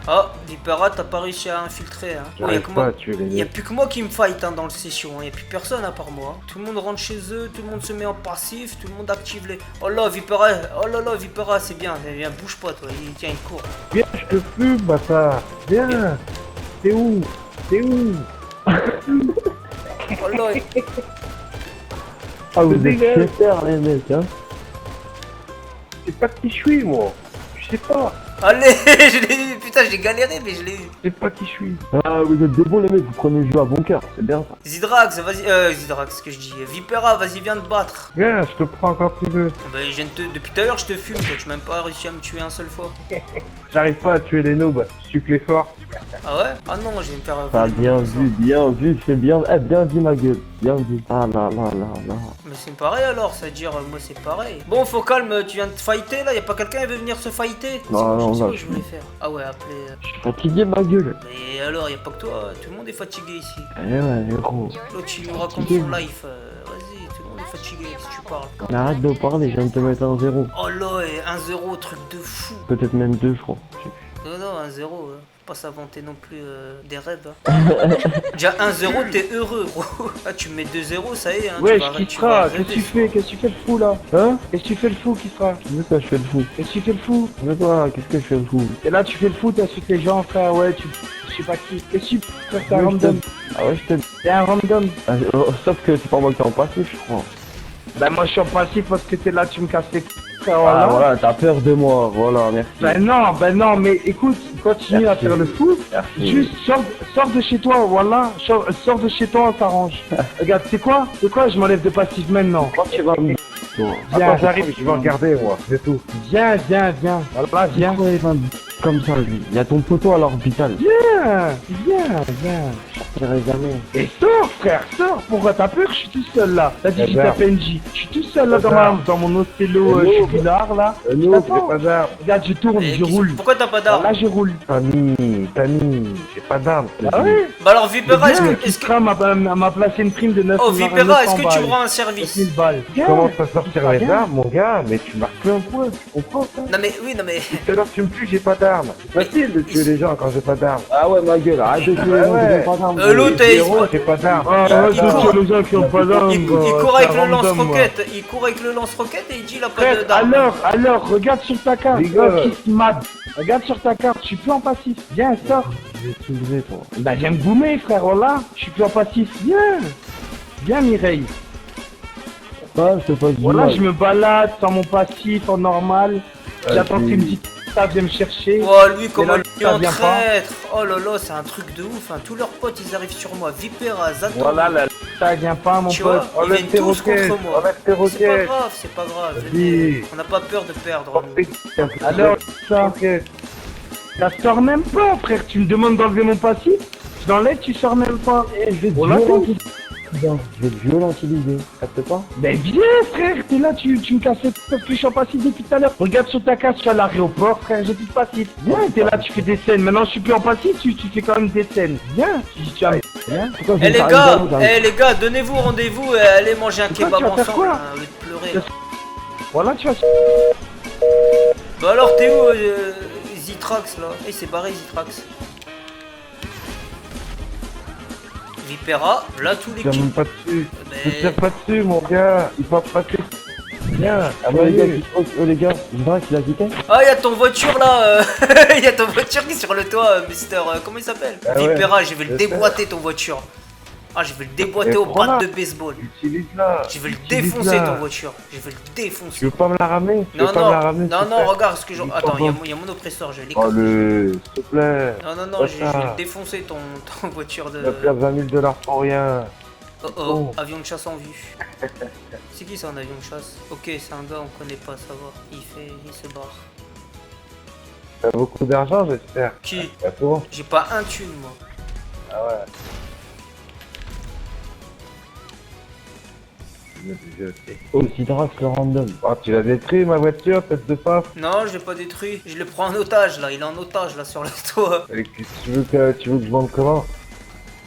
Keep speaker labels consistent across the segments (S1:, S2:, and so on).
S1: Oh, Vipera, t'as pas réussi à infiltrer, hein.
S2: J'arrive pas à tuer les
S1: Y a
S2: mecs.
S1: plus que moi qui me fight hein, dans le session, hein. Y a plus personne à part moi. Tout le monde rentre chez eux, tout le monde se met en passif, tout le monde active les... Oh là, Vipera, oh là là, Vipera, c'est bien. Viens, bouge pas toi, tiens, il court.
S2: Viens, je te fume, bâtard. Viens. T'es où? T'es où?
S1: Oh là,
S3: Ah, vous êtes
S2: dégage.
S3: super les mecs, hein.
S2: Je sais pas qui je suis, moi. Je sais pas.
S1: allez, je l'ai eu, putain, j'ai galéré, mais je l'ai eu.
S2: Je sais pas qui je suis.
S3: Ah, vous êtes des bons les mecs, vous prenez le jeu à bon cœur, c'est bien ça.
S1: Zidrax, vas-y, Zidrax, ce que je dis. Vipera, vas-y, viens te battre.
S2: Viens, je te prends quand tu veux.
S1: Bah, depuis tout à l'heure, je te fume, toi, tu m'as même pas réussi à me tuer un seul fois.
S2: J'arrive pas à tuer les noobs. Je suis que les forts.
S1: Ah ouais? Ah non, je vais me faire...
S3: Ah, bien vu, c'est bien, eh, bien dit ma gueule, bien dit. Ah là là là là.
S1: Mais c'est pareil alors, c'est-à-dire, moi c'est pareil. Bon, faut calme, tu viens de fighter là, y'a pas quelqu'un qui veut venir se fighter?
S3: Non, non,
S1: je sais
S3: non,
S1: pas ce que je voulais faire. Ah ouais, appeler...
S3: Je suis fatigué ma gueule.
S1: Mais alors, y'a pas que toi, tout le monde est fatigué ici.
S3: Eh ouais, gros.
S1: L'autre il nous raconte
S3: Fatigué.
S1: son life, vas-y, tout le monde est fatigué si tu parles.
S3: Mais arrête de parler, je viens de te mettre un 0.
S1: Oh là, et 1-0, truc de fou.
S3: Peut-être même 2, je crois.
S1: Non, non, 1-0, faut pas s'inventer non plus des rêves. Hein. Déjà 1-0, t'es heureux, gros. Ah, tu me mets 2-0, ça y est, hein.
S2: Wesh,
S1: tu
S2: qui
S1: vas
S2: sera?
S1: arrêter.
S2: Qu'est-ce que tu fais? Qu'est-ce que tu fais le fou là?
S3: Hein?
S2: Qu'est-ce que tu fais le fou, qui sera?
S3: Mais quoi, je fais le fou?
S2: Qu'est-ce que tu fais le fou?
S3: Mais quoi, qu'est-ce que je fais le fou?
S2: Et là, tu fais le fou, t'insultes les gens, frère, ouais, tu... Je sais pas qui. Qu'est-ce que tu fais? T'es un random.
S3: Ah ouais, je te...
S2: T'es un random.
S3: Ah, sauf que c'est pas moi qui en passif, je crois.
S2: Bah, moi, je suis en passif parce que t'es là, tu me casses les couilles, frère,
S3: Ah
S2: voilà.
S3: voilà, t'as peur de moi, voilà, merci.
S2: Ben non, mais écoute, continue à
S3: Merci.
S2: faire le fou.
S3: Merci.
S2: Juste sors de chez toi, voilà. Sors de chez toi, on s'arrange. Regarde, c'est quoi? Je m'enlève de passif maintenant.
S3: Quand tu vas me...
S2: Viens, j'arrive, je vais regarder, moi, c'est tout. Viens. Voilà, viens.
S3: Pourquoi il va comme ça, lui? Il y a ton poteau à l'orbital.
S2: Viens.
S3: Je sortirai jamais.
S2: Et sors, frère, sors. Pourquoi t'as peur? Je suis tout seul là. T'as dit que j'étais
S3: Bazar.
S2: PNJ. Je suis tout seul là
S3: Bazar.
S2: dans mon Othello jubilaire là.
S3: Non,
S2: Attends.
S3: c'est pas d'arme.
S2: Regarde, je tourne,
S1: Et
S2: je roule.
S1: pourquoi t'as pas d'arme?
S2: Là, je roule.
S3: Tani, j'ai pas d'arme.
S2: Ah ouais?
S1: Bah alors, Vipera, est-ce que...
S2: Kistra m'a placé une prime de 9
S1: Oh, Vipera, est-ce que tu
S2: balles.
S1: me rends un service?
S2: 9 000 balles.
S3: Comment ça sortir les
S2: Viens.
S3: armes, mon gars? Mais tu marques plus un point, tu comprends ça?
S1: Non mais, oui, non mais...
S3: Tout à l'heure, tu me tues, j'ai pas d'arme. C'est facile de tuer
S1: il-
S3: les gens quand j'ai pas d'arme. Ah ouais, ma gueule, arrête de tuer les gens,
S2: ouais.
S3: j'ai pas d'arme.
S1: L'autre,
S3: Héros, j'ai pas d'arme.
S2: Ah,
S1: Il
S2: ouais,
S1: court.
S2: c'est les gens qui ont pas d'armes.
S1: Il court avec le lance-roquette, il court avec le lance-roquette et il dit il a pas
S2: Frère,
S1: d'arme.
S2: alors, regarde sur ta carte.
S3: Rigole.
S2: Qui se mate. Regarde sur ta carte, je suis plus en passif. Viens, sors.
S3: Je vais te soulever, toi.
S2: Bah, viens me boomer, frère, voilà. Je suis plus en passif. Viens, Mireille.
S3: Ah, je te passe du
S2: Voilà,
S3: mal.
S2: je me balade sans mon passif en normal. J'attends que tu me dis ça, viens me chercher.
S1: Oh lui comment
S2: là,
S1: il est
S2: ça
S1: en
S2: vient pas.
S1: traître. Oh là là, c'est un truc de ouf, hein. Tous leurs potes ils arrivent sur moi. Vipera, Zato.
S2: Voilà, là, ça vient pas, mon
S1: Tu
S2: pote.
S1: vois, ils
S2: Enlève
S1: viennent
S2: tes
S1: tous
S2: roquettes.
S1: contre moi.
S2: Enlève tes
S1: C'est pas
S2: roquettes.
S1: grave, c'est pas grave.
S2: Vas-y.
S1: On n'a pas peur de perdre. nous.
S2: Alors, ça, ça sort même pas, frère. Tu me demandes d'enlever mon passif. Je l'enlève, tu sors même pas.
S3: Je vais te
S2: Voilà,
S3: violentiser. Je vais te violentiser. Capte pas?
S2: Mais viens, frère. T'es là, tu me casses les couilles parce que je suis en passif depuis tout à l'heure. Regarde sur ta case, je suis à l'aéroport, frère. J'ai plus de passif. Viens, t'es là, tu fais des scènes. Maintenant, je suis plus en passif, tu fais quand même des scènes. Viens. Tu as... Viens.
S3: Pourquoi je
S1: Eh
S3: vais
S1: les
S3: faire
S1: gars,
S3: une balle,
S1: les gars, donnez-vous rendez-vous et allez manger un
S2: Pourquoi
S1: kebab
S2: tu vas faire
S1: ensemble.
S2: quoi
S1: Hein, au lieu de pleurer.
S2: Voilà, tu vas...
S1: Bah alors t'es où Zitrax là? Il s'est barré Zitrax. Vipera, là tous les
S3: Tire
S1: kills.
S3: même pas dessus.
S1: Mais-
S3: Ne tire pas dessus, mon gars. Il va passer. Viens. Ah, bah, les gars, les gars, je vois qu'il a quitté.
S1: Ah y'a ton voiture là, y'a ton voiture qui est sur le toit, Mister, comment il s'appelle?
S3: Ah ouais,
S1: Vipera, je vais le
S3: je sais.
S1: déboîter ton voiture. Ah je vais le déboîter
S3: Mais
S1: au
S3: prends-la.
S1: bat de baseball.
S3: Utilise-la.
S1: Je vais le
S3: Utilise-la.
S1: défoncer ton voiture. Je vais le
S3: Tu
S1: défoncer.
S3: veux pas me la ramener? Tu
S1: Non
S3: veux pas me la ramener,
S1: non
S3: s'il te
S1: non
S3: plaît
S1: regarde ce que je...
S3: Il
S1: Attends,
S3: faut
S1: y'a mon oppresseur, je vais
S3: Oh
S1: l'éclater.
S3: le... S'il te plaît.
S1: Non,
S3: Pas
S1: je vais
S3: ça.
S1: le défoncer ton voiture de...
S3: Tu vas perdre 20 000 $ pour rien.
S1: Oh oh,
S3: Oh.
S1: avion de chasse en vue. C'est qui ça un avion de chasse? Ok, c'est un gars, on connaît pas, ça va. Il se barre.
S3: T'as beaucoup d'argent, j'espère.
S1: Qui?
S3: Pas toi.
S1: J'ai pas un thune moi.
S3: Ah ouais. Oh, Sidrax le random. Oh, tu l'as détruit ma voiture, tête de paf.
S1: Non, je l'ai pas détruit. Je le prends en otage là. Il est en otage là sur le toit.
S3: Et tu veux que je vende comment?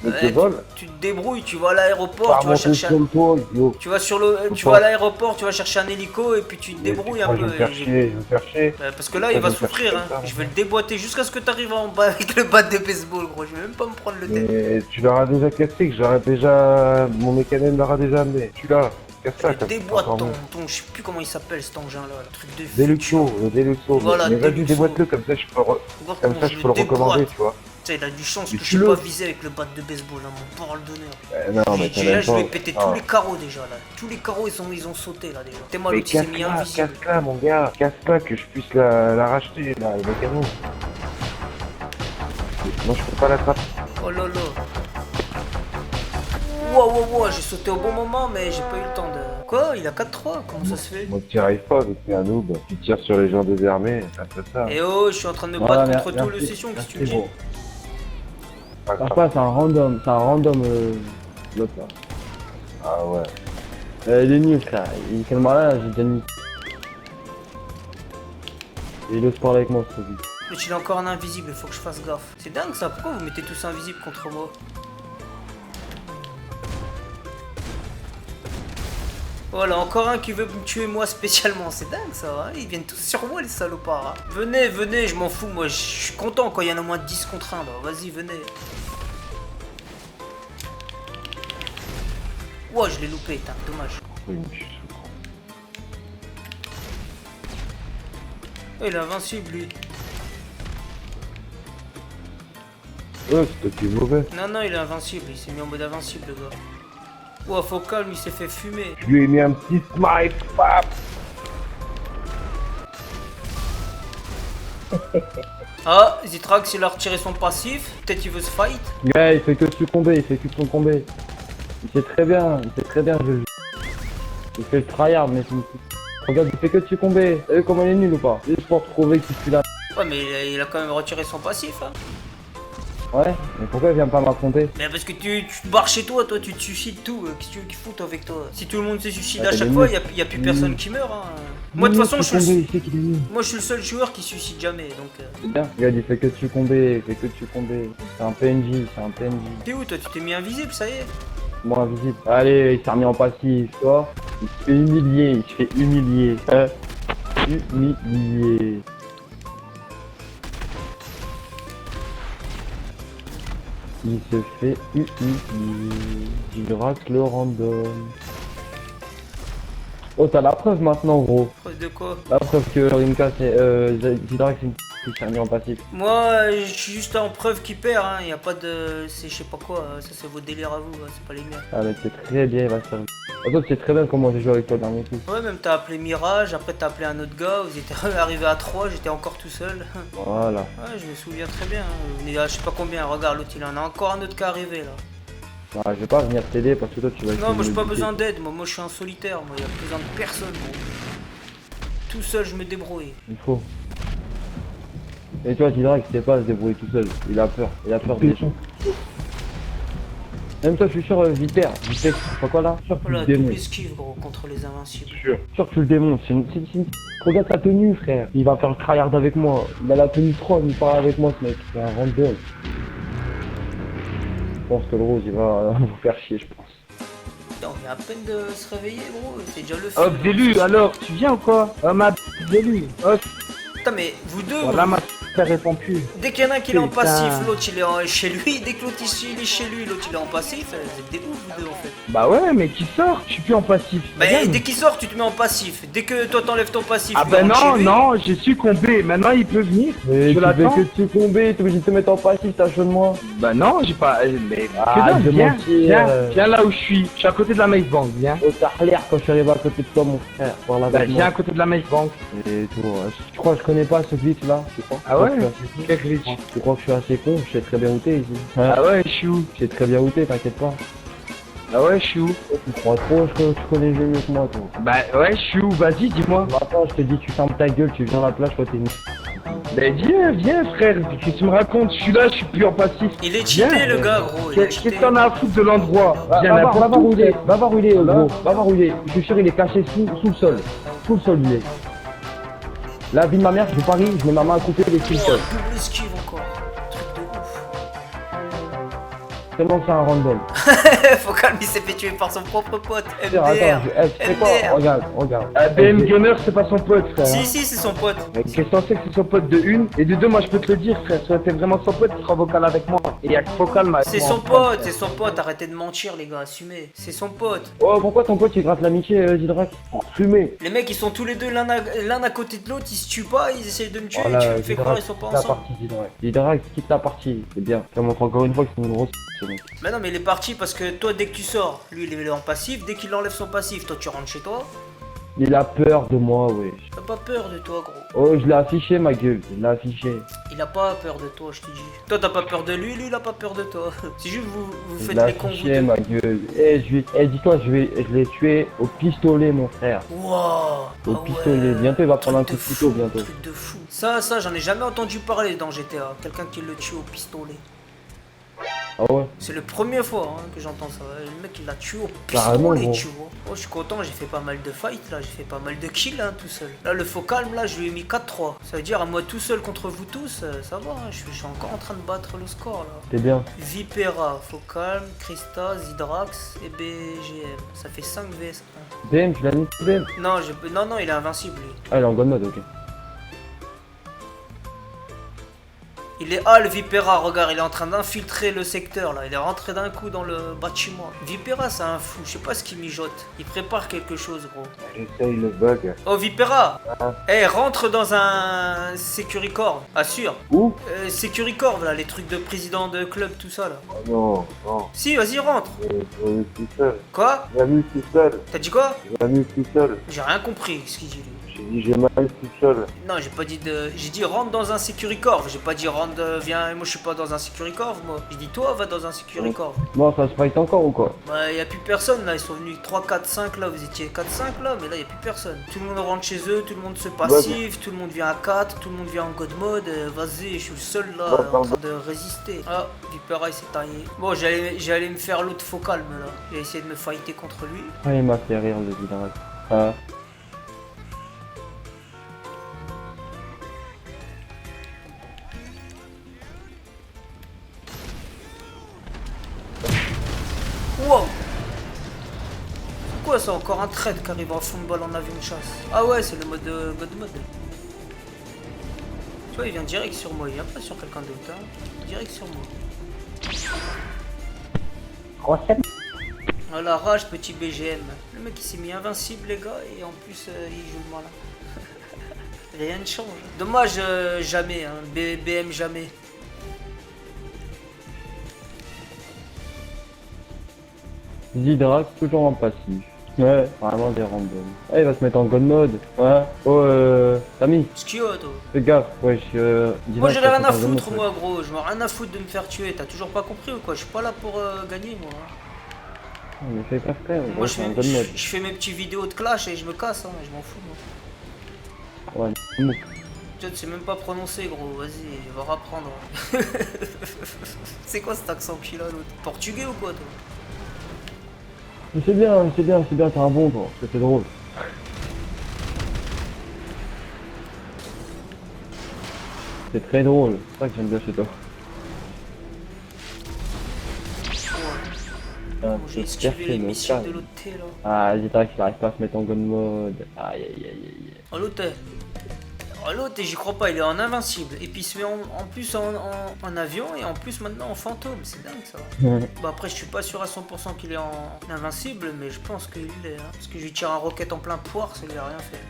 S3: Je te
S1: Ouais,
S3: vole?
S1: tu te débrouilles, tu vas à l'aéroport,
S3: Pas
S1: tu vas chercher
S3: sur le toit, yo.
S1: tu vas sur le tu vas à l'aéroport, tu vas chercher un hélico et puis tu te débrouilles un
S3: Je
S1: peu.
S3: vais me faire chier, je vais me faire chier.
S1: Parce que là il va
S3: Je vais me faire
S1: souffrir
S3: chier
S1: hein.
S3: comme ça.
S1: Je vais le déboîter jusqu'à ce que tu arrives en bas avec le bat de baseball gros. Je vais même pas me prendre le tête.
S3: Mais tu l'auras déjà cassé, que j'aurais déjà... Mon mécanisme l'aura déjà amené. Tu l'as. Casse ça,
S1: Le
S3: comme ça.
S1: déboîte
S3: encore mieux.
S1: ton je sais plus comment il s'appelle cet engin là, le truc de
S3: Deluxo, le Deluxo.
S1: Voilà,
S3: mais vas-y,
S1: Deluxo.
S3: déboîte-le, comme ça je peux,
S1: Regarde
S3: comme
S1: comment
S3: ça,
S1: je
S3: je peux le
S1: déboîte.
S3: recommander, tu vois.
S1: Putain, il a du chance
S3: Mais
S1: que
S3: tu
S1: je sais
S3: le-
S1: pas viser avec le bat de baseball là, mon parole d'honneur.
S3: Non, mais
S1: Là, je vais péter tous les carreaux déjà là. Tous les carreaux ils ont sauté là déjà. T'es moi
S3: Mais
S1: l'autre il s'est mis
S3: casse-la,
S1: invisible.
S3: casse-la, mon gars. Casse-la, que je puisse la racheter, là, le mécano. Moi, je peux pas l'attraper.
S1: Oh là là. Wow, j'ai sauté au bon moment mais j'ai pas eu le temps de... Quoi? Il a 4-3, comment ça se fait?
S3: Moi, tu n'y arrives pas, vu que t'es un noob. Tu tires sur les gens désarmés, c'est un peu ça.
S1: Eh oh, je suis en train de me
S4: Voilà,
S1: battre contre
S4: merci,
S1: tout le session, qu'est-ce que tu me
S4: merci,
S1: dis?
S4: gros.
S3: Pas
S4: Par
S3: grave.
S4: quoi, c'est un random l'autre là.
S3: Ah ouais.
S4: Il est nul frère, il est tellement là, j'ai déjà mis. Et il ose parler avec moi ce truc.
S1: Mais il est encore un invisible, faut que je fasse gaffe. C'est dingue ça, pourquoi vous mettez tous invisibles contre moi? Voilà, encore un qui veut me tuer moi spécialement, c'est dingue ça, hein. Ils viennent tous sur moi les salopards. Hein. Venez, je m'en fous, moi je suis content quand il y en a moins de 10 contre 1 là, vas-y, venez. Ouah, je l'ai loupé, putain, dommage.
S3: Oui, mais je suis sous.
S1: Oh, il est invincible lui.
S3: Oh, c'est toi qui es mauvais.
S1: Non, il est invincible, il s'est mis en mode invincible le gars. Ouah, faut calme, il s'est fait fumer.
S3: Je lui ai mis un petit smite, pap.
S1: Ah, Zitrax il a retiré son passif, peut-être il veut se fight.
S4: Ouais, il fait que succomber, il fait que succomber. Il sait très bien, je le joue. Il fait le tryhard, mais c'est une... Regarde, il fait que succomber. T'as vu comment il est nul ou pas? Juste pour trouver qui suis là.
S1: Ouais, mais il a quand même retiré son passif, hein.
S4: Ouais, mais pourquoi il vient pas m'affronter?
S1: Mais parce que tu te barres chez toi, tu te suicides tout. Qu'est-ce que tu veux qu'il foute avec toi? Si tout le monde se suicide
S4: Ah,
S1: à
S4: t'as
S1: chaque
S4: des
S1: fois,
S4: nuls.
S1: y a plus personne qui meurt. Hein. Moi, de toute façon, je suis
S4: il sait qu'il est nul.
S1: moi, je suis le seul joueur qui suicide jamais. Donc,
S4: C'est bien. Regarde, il fait que succomber, il fait que succomber. C'est un PNJ, c'est un PNJ.
S1: t'es où toi? Tu t'es mis invisible, ça y est?
S4: Moi invisible. Allez, il s'est remis en passif, toi. Il se fait humilier, il se fait humilier. Humilier. Il se fait humilier. Zidrax le random. Oh, t'as la preuve maintenant, gros.
S1: Preuve de quoi?
S4: La preuve que Rinka, c'est Zidrax, c'est une qui s'est remis en passif.
S1: Moi, je suis juste en preuve qu'il perd. Hein. Y a pas de, c'est je sais pas quoi. Ça c'est vos délires à vous. Hein. C'est pas les miens.
S4: Ah, mais c'est très bien, il va se faire. Toi, tu sais très bien comment j'ai joué avec toi le dernier coup.
S1: Ouais, même t'as appelé Mirage. Après t'as appelé un autre gars. Vous étiez arrivé à 3. J'étais encore tout seul.
S4: Voilà.
S1: Ouais, je me souviens très bien. Vous venez à je sais pas combien. Regarde l'autre, il en a encore un autre qui est arrivé là.
S4: Ah, je vais pas venir t'aider parce que toi, tu vas essayer
S1: Non, moi
S4: de
S1: j'ai
S4: me
S1: pas
S4: buter.
S1: besoin d'aide, moi je suis un solitaire, moi y a besoin de personne, gros. Tout seul je me débrouille.
S4: Il faut. Et toi, Zidrax, il sait pas se débrouiller tout seul. Il a peur des gens. Même toi, je suis sûr, Vipère, je sais pas quoi là. Sûr que tu
S1: Voilà,
S4: le
S1: double
S4: démontes.
S1: esquive gros contre les invincibles.
S3: Sûr.
S4: Sûr que tu le démontes. Regarde sa tenue, frère. Il va faire le tryhard avec moi. Il a la tenue troll, il parle avec moi, ce mec. C'est un random. Je pense que le rose, il va vous faire chier, je pense.
S1: Putain, on vient à peine de se réveiller gros, c'est déjà le
S2: Oh,
S1: feu.
S2: Délu, alors, tu viens ou quoi? Oh, ma Délu. Oh,
S1: Putain mais vous deux,
S2: voilà,
S1: vous-
S2: ma ça répond plus.
S1: dès qu'il y en a un qui est en
S2: Putain.
S1: passif, l'autre il est chez lui, dès que l'autre il est chez lui, l'autre il est en passif, vous êtes des ouf vous deux en fait.
S2: Bah ouais, mais qui sort? Je suis plus en passif.
S1: Bah
S2: Regarde.
S1: dès qu'il sort tu te mets en passif, dès que toi t'enlèves ton passif,
S2: Ah
S1: lui,
S2: bah
S1: rentre
S2: non,
S1: chez lui.
S2: non, j'ai succombé. Maintenant, il peut venir.
S4: Mais
S2: Je
S4: tu
S2: l'attends.
S4: fais que succomber, t'es obligé de te mettre en passif, t'as chaud de moi.
S2: Bah non, j'ai pas... Mais
S4: Ah,
S2: que dalle,
S4: de
S2: viens,
S4: mentir.
S2: viens là où je suis. Je suis à côté de la Maze Bank, viens.
S4: Oh, t'as l'air quand je suis arrivé à côté de toi, mon frère. Voilà,
S2: Bah viens à côté de la Maze Bank.
S4: Et toi, tu crois que je connais pas ce glitch là? Tu crois?
S2: Ah ouais?
S4: Tu crois que je suis assez con?
S2: Quel glitch.
S4: Tu crois que je suis assez con? Je sais très bien où t'es ici.
S2: Ah ouais, je suis où?
S4: Je sais très bien où t'es, t'inquiète pas.
S2: Ah ouais, je suis où?
S4: Tu crois trop, tu connais le jeu mieux que moi, toi.
S2: Bah ouais, je suis où? Vas-y, dis-moi.
S4: Attends, je te dis, tu fermes ta gueule, tu viens à la plage, toi t'es une...
S2: Ben viens frère, qu'est-ce que tu me racontes? Je suis là, je suis plus en passif.
S1: Il est cheaté
S2: Viens.
S1: le gars, gros. Il est
S2: Qu'est-ce
S1: cheaté.
S2: que t'en as à foutre de l'endroit? Viens
S4: Va
S2: n'importe
S4: voir
S2: où.
S4: où il est, va voir où il est, gros. Va voir où il est. Je suis sûr, il est caché sous le sol. Sous le sol, il est. La vie de ma mère, je parie, je mets ma main à couper les sous le
S1: Oh,
S4: sol.
S1: double esquive encore. Truc de ouf.
S4: Tellement que c'est un random.
S1: Focal, il s'est fait tuer par son propre pote.
S4: Attends,
S1: MDR.
S4: tu sais quoi?
S1: MDR.
S4: Regarde.
S2: BM Gamer, c'est pas son pote, frère.
S1: Si, si, c'est son pote.
S2: Mais qu'est-ce que t'en sais que c'est son pote de une? Et de deux, moi je peux te le dire, frère. Si c'était vraiment son pote, il sera vocal avec moi. Et y'a que vocal, ma.
S1: C'est son pote, c'est son pote. Arrêtez de mentir, les gars, assumez. C'est son pote.
S4: Oh, pourquoi ton pote il gratte l'amitié, Zidrac? Pour fumer.
S1: Les mecs, ils sont tous les deux l'un à côté de l'autre. Ils se tuent pas, ils essayent de me tuer.
S4: Voilà,
S1: Tu me fais croire, ils sont pas
S4: la
S1: ensemble.
S4: partie, Zidrac. Zidrac, quitte la partie. C'est bien. Ça montre encore une fois que c'est une grosse. Ce mec.
S1: Mais non, mais il est parti parce que toi, dès que tu sors, lui, il est en passif. Dès qu'il enlève son passif, toi, tu rentres chez toi.
S4: Il a peur de moi, wesh.
S1: T'as pas peur de toi, gros.
S4: Oh, je l'ai affiché, ma gueule. Je l'ai affiché.
S1: Il a pas peur de toi, je te dis. Toi, t'as pas peur de lui, lui, il a pas peur de toi. C'est juste vous
S4: Je
S1: faites
S4: l'ai
S1: les cons, vous
S4: affiché,
S1: deux.
S4: ma gueule. Dis-toi, je l'ai tué au pistolet, mon frère.
S1: Wow.
S4: Au pistolet. Bientôt, il va prendre un coup de couteau, bientôt.
S1: Truc de fou. Ça, j'en ai jamais entendu parler dans GTA. Quelqu'un qui le tue au pistolet.
S4: Ah ouais?
S1: C'est la première fois hein, que j'entends ça. Le mec, il l'a tué au
S4: Carrément,
S1: pistolet,
S4: gros.
S1: tu vois. Oh, je suis content, j'ai fait pas mal de fights là. J'ai fait pas mal de kills hein, tout seul. Là, le faux calme, là, je lui ai mis 4-3. Ça veut dire à moi tout seul contre vous tous, ça va. Hein, je suis encore en train de battre le score là.
S4: C'est bien.
S1: Vipera, faux calme, Christa, Zidrax et BGM. Ça fait 5 vs 1.
S4: BM, tu l'as mis BM?
S1: Non, non, il est invincible lui.
S4: Ah, il est en god mode, ok.
S1: Il est le Vipera, regarde, il est en train d'infiltrer le secteur là. Il est rentré d'un coup dans le bâtiment. Vipera, c'est un fou, je sais pas ce qu'il mijote. Il prépare quelque chose, gros.
S3: J'essaye le bug.
S1: Oh, Vipera!
S3: Ah.
S1: Eh, rentre dans un Securicorp, assure.
S3: Où?
S1: Securicorp, là, les trucs de président de club, tout ça là.
S3: Oh non, non.
S1: Si, vas-y, rentre.
S3: J'ai mis tout seul.
S1: Quoi?
S3: J'ai mis tout seul.
S1: T'as dit quoi?
S3: J'ai mis tout seul.
S1: J'ai rien compris, ce qu'il dit lui.
S3: J'ai dit j'ai mal tout seul.
S1: Non, j'ai pas dit de. J'ai dit rentre dans un Securicorp. J'ai pas dit rentre, viens. Moi, je suis pas dans un Securicorp, moi. J'ai dit toi, va dans un Securicorp.
S4: Bon, ça se fight encore ou quoi?
S1: Bah, y a plus personne là, ils sont venus 3, 4, 5 là, vous étiez 4, 5 là, mais là y a plus personne. Tout le monde rentre chez eux, tout le monde se passif, tout le monde vient à 4, tout le monde vient en god mode. Vas-y, je suis le seul là en train de résister. Ah, Vipera il s'est taillé. Bon, j'allais me faire l'autre faux calme là. J'ai essayé de me fighter contre lui.
S4: Ah, il m'a fait rire, le Zidrac. Ah.
S1: Wow! C'est quoi ça? Encore un trade qui arrive en fond de balle en avion de chasse. Ah ouais, c'est le mode god mode. Tu vois, il vient direct sur moi, il vient pas sur quelqu'un d'autre, hein. Direct sur moi. Oh la rage, petit BGM. Le mec il s'est mis invincible, les gars, et en plus il joue le malin. Rien ne change. Dommage, jamais, hein. BM jamais.
S4: Zidrac, toujours en passif. Ouais, vraiment des randoms. Ah, il va se mettre en god mode. Ouais. Oh, Samy,
S1: Ce qu'il y a, toi.
S4: fais gaffe, wesh.
S1: Moi
S4: Zidrac,
S1: j'en ai
S4: va
S1: rien
S4: se
S1: à
S4: mettre en god
S1: foutre,
S4: mode,
S1: moi, gros. Je m'en ai rien à foutre de me faire tuer. T'as toujours pas compris ou quoi? Je suis pas là pour gagner, moi.
S4: ouais. Mais fais gaffe, frère.
S1: Moi
S4: c'est en god mode.
S1: je fais mes petites vidéos de clash et je me casse, hein. Je m'en fous, moi.
S4: Ouais, mou.
S1: Tu sais même pas prononcer, gros. Vas-y, va rapprendre. C'est quoi cet accent qu'il a, l'autre? Portugais ou quoi, toi?
S4: Mais c'est bien, t'es un bon, toi. C'est drôle. C'est très drôle. C'est ça que j'aime bien chez toi.
S1: Bon,
S4: c'est
S1: j'ai esquivé les
S4: mon
S1: missiles
S4: calme.
S1: de l'autre T, là.
S4: Ah, Zidrac, il arrive pas à se mettre en god mode. Aïe, aïe, aïe, aïe.
S1: Oh, l'autre, j'y crois pas, il est en invincible. Et puis il se met en plus en avion et en plus maintenant en fantôme. C'est dingue ça. Bah après, je suis pas sûr à 100% qu'il est en invincible, mais je pense qu'il l'est. Hein. Parce que je lui tire un roquette en plein poire, ça lui a rien fait.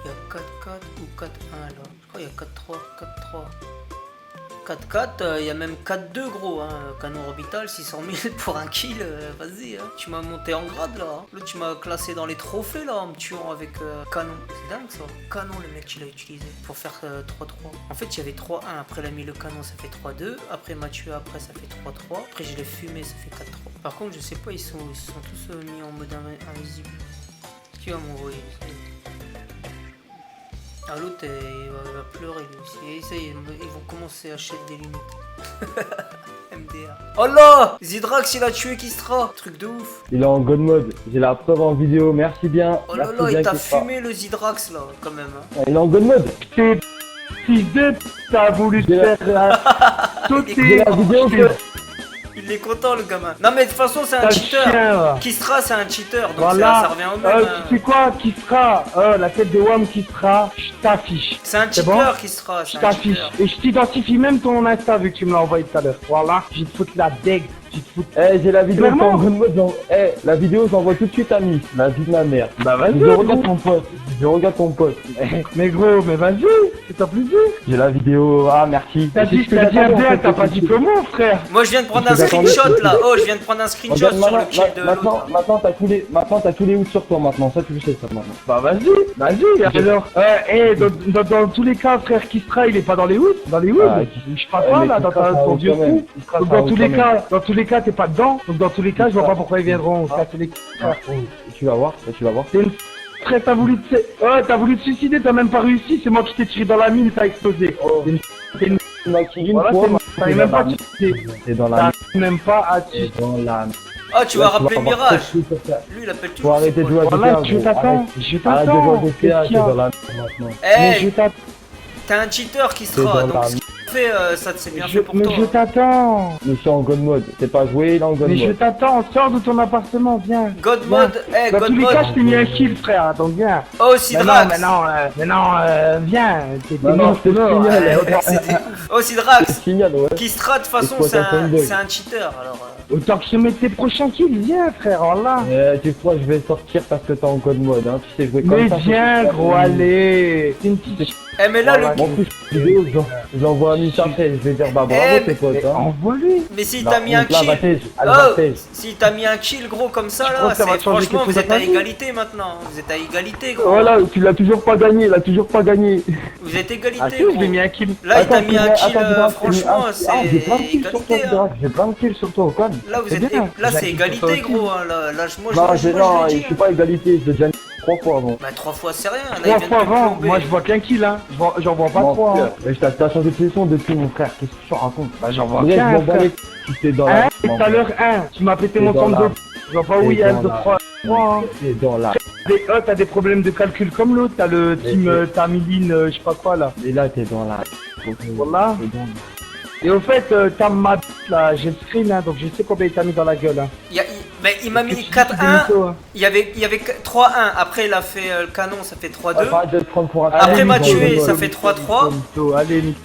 S1: Il y a 4-4 ou 4-1 là. Je crois qu'il y a 4-3, 4-3. 4-4, il y a même 4-2 gros, hein. Canon orbital, 600 000 pour un kill, vas-y, hein. Tu m'as monté en grade là. Là tu m'as classé dans les trophées là en me tuant avec canon. C'est dingue ça. Canon le mec il a utilisé pour faire 3-3. En fait il y avait 3-1, après il a mis le canon ça fait 3-2, après il m'a tué après ça fait 3-3, après je l'ai fumé ça fait 4-3. Par contre je sais pas, ils sont tous mis en mode invisible. Qui va m'envoyer ça? Ah l'autre il va pleurer lui aussi. Et ça y est, ils vont commencer à acheter des limites. MDR. Oh là Zidrax il a tué Kistra. Truc de ouf.
S4: Il est en god mode. J'ai la preuve en vidéo. Merci bien.
S1: Oh là
S4: Merci
S1: là,
S4: bien,
S1: il t'a
S4: Kistra.
S1: fumé le Zidrax là quand même. Hein.
S4: Il est en god mode.
S2: T'es fils de t'as voulu
S4: J'ai la-
S2: faire
S4: J'ai
S2: sauter.
S4: la vidéo que...
S1: Il est content le gamin. Non mais de toute façon c'est un
S2: T'as le
S1: cheater.
S2: chien là.
S1: Kistra c'est un cheater donc
S2: Voilà.
S1: ça revient au même.
S2: Tu sais quoi, qui sera la tête de WAM qui sera, je t'affiche.
S1: C'est un
S2: C'est
S1: cheater
S2: bon
S1: Kistra,
S2: Je
S1: c'est un
S2: t'affiche.
S1: cheater.
S2: Et je t'identifie même ton Insta vu que tu me l'as envoyé tout à l'heure. Voilà, je vais te foutre la deg. Je vais te foutre.
S4: Eh, j'ai la vidéo
S2: Clairement.
S4: en god mode. La vidéo, j'envoie tout de suite à Miss. La vie de ma mère.
S2: Bah vas-y.
S4: Je regarde ton poste. Je regarde ton poste.
S2: Mais gros, mais vas-y, c'est ta plaisir.
S4: J'ai la vidéo. Ah, merci.
S2: T'as dit un bien, t'as pas dit comment, frère.
S1: Moi je viens de prendre un
S4: Je t'attendais.
S1: screenshot là. Oh je viens de prendre un screenshot
S4: Regarde,
S1: sur le kill de
S4: maintenant,
S1: l'autre.
S4: maintenant, t'as tous les hoods sur toi maintenant. Ça, tu le sais, ça maintenant.
S2: Bah vas-y, alors. Dans tous les cas, frère, Kistra, il est pas dans les hoods. Dans les hoods.
S4: Ah,
S2: Je sais pas quoi
S4: mais
S2: là, dans
S4: Kistra, ça
S2: ton
S4: roule
S2: vieux
S4: quand même.
S2: coup.
S4: Kistra,
S2: Donc
S4: ça roule quand même.
S2: dans tous les cas, t'es pas dedans. Donc dans tous les cas, je vois pas pourquoi ils viendront casser les frère.
S4: Tu vas voir, tu vas voir.
S2: C'est une frère, t'as voulu te suicider, t'as même pas réussi, c'est moi qui t'ai tiré dans la mine, ça a explosé.
S4: Oh.
S2: C'est une
S4: Tu m'as tiré une
S2: voilà,
S4: fois,
S2: t'arrives même pas à te suicider.
S4: t'es dans la
S2: T'arrives même pas à te
S4: T'es
S2: suicider.
S4: dans la
S1: Oh tu vas rappeler
S4: avoir
S1: Mirage.
S4: tout sur ça.
S1: Lui il appelle
S4: Faut
S1: toujours.
S4: arrêter de jouer à
S2: Voilà,
S4: GTA,
S2: je
S4: gros.
S2: t'attends,
S4: Arrête
S2: je
S4: de jouer
S2: t'attends.
S4: à GTA,
S2: Qu'est-ce
S4: t'es
S2: qu'il y a
S4: dans la maintenant.
S2: Mais
S1: Eh
S2: je t'attends.
S1: t'es un cheater qui
S4: T'es
S1: sera
S4: dans
S1: donc
S4: la-
S1: ce qu'il fait ça c'est bien fait pour
S2: Mais
S1: toi.
S2: je t'attends.
S4: Mais je suis en god mode. C'est pas joué, il est en god
S2: Mais je
S4: mode.
S2: t'attends, sors de ton appartement, viens.
S1: God
S2: Viens.
S1: mode,
S2: Dans
S1: God
S2: tous les
S1: mode.
S2: cas, je t'ai mis un kill, frère, donc viens.
S1: Oh
S2: Mais
S1: Sidrax.
S2: non, viens. T'es
S4: Bah non,
S2: mort,
S4: je te
S2: mort.
S4: signale.
S1: C'était ouf. Oh Sidrax.
S4: Signal, ouais.
S1: Kistra de toute façon
S4: Exploitation de bug.
S1: c'est un cheater alors.
S2: Autant que je te mette tes prochains kills, viens, frère, voilà.
S4: Tu crois que je vais sortir parce que t'es en god mode, hein. Tu sais jouer comme
S2: Mais
S4: ça.
S2: viens, gros, allez. C'est une petite
S1: Eh mais là
S2: Voilà.
S1: le
S4: En plus, vidéo, j'envoie à Miss après. Je vais dire, bah bravo
S1: Eh,
S4: tes potes, hein.
S2: envoie-lui.
S1: mais si
S4: Là,
S1: t'as mis un
S4: donc là,
S1: kill.
S4: Battez, allez,
S1: Oh,
S4: battez.
S1: si t'as mis un kill gros comme ça
S2: crois
S1: là,
S2: que ça va
S1: c'est
S2: te changer
S1: franchement
S2: quelque
S1: vous
S2: chose
S1: êtes
S2: à
S1: à
S2: ta vie
S1: égalité maintenant. Vous êtes à égalité gros.
S4: Voilà, tu l'as toujours pas gagné, il a toujours pas gagné.
S1: Vous êtes
S2: Ah
S1: égalité
S2: si, je lui ai
S1: gros.
S2: mis un kill.
S1: Là il t'a mis un kill
S4: Attends,
S1: franchement c'est
S4: j'ai plein de kills sur toi,
S1: égalité. Hein.
S4: j'ai plein de kills sur toi, au calme.
S1: Là vous
S2: C'est
S1: êtes
S2: bien.
S1: là
S2: J'ai
S1: c'est
S2: un kill sur toi
S1: égalité
S2: aussi.
S1: gros. Hein. Là moi
S4: Non,
S1: je
S4: non,
S1: l'ai
S4: je
S1: dit.
S4: suis pas égalité, je l'ai déjà mis 3 fois avant.
S1: Bah 3 fois c'est rien. Là il
S2: 3
S1: vient
S2: fois
S1: de te
S2: avant,
S1: plomber.
S2: moi je vois qu'un kill, hein. J'en vois pas
S4: Non,
S2: 3.
S4: frère, mais t'as changé de position depuis mon frère, qu'est-ce que tu racontes?
S2: Bah j'en vois
S4: Bref, je
S2: qu'un,
S4: m'en bats
S2: frère.
S4: les couilles, t'es dans la...
S2: Tout à l'heure, 1. Tu m'as pété
S4: T'es
S2: mon
S4: dans
S2: centre
S4: la-
S2: de... Je vois pas où il y a
S4: dans
S2: de
S4: la-
S2: 3.
S4: T'es dans la...
S2: T'as des problèmes de calcul comme l'autre. T'as le team
S4: Mais-
S2: Tamiline, je sais pas quoi là.
S4: Et là, t'es dans la...
S2: Voilà.
S4: T'es dans-
S2: Et au fait, t'as ma là, j'ai le screen, hein, donc je sais combien il t'a mis dans la gueule. Hein.
S1: Mais il m'a
S2: Qu'est-ce
S1: mis
S2: que tu dis,
S1: 4-1.
S2: Benito, hein.
S1: Il y avait 3-1. Après il a fait le canon ça fait 3-2.
S4: Arrête de te prendre pour un...
S1: Après,
S2: Allez,
S1: m'a
S2: Benito,
S1: tué,
S2: Benito,
S1: ça fait
S2: Benito,
S1: 3-3.
S2: Benito, allez, Nico.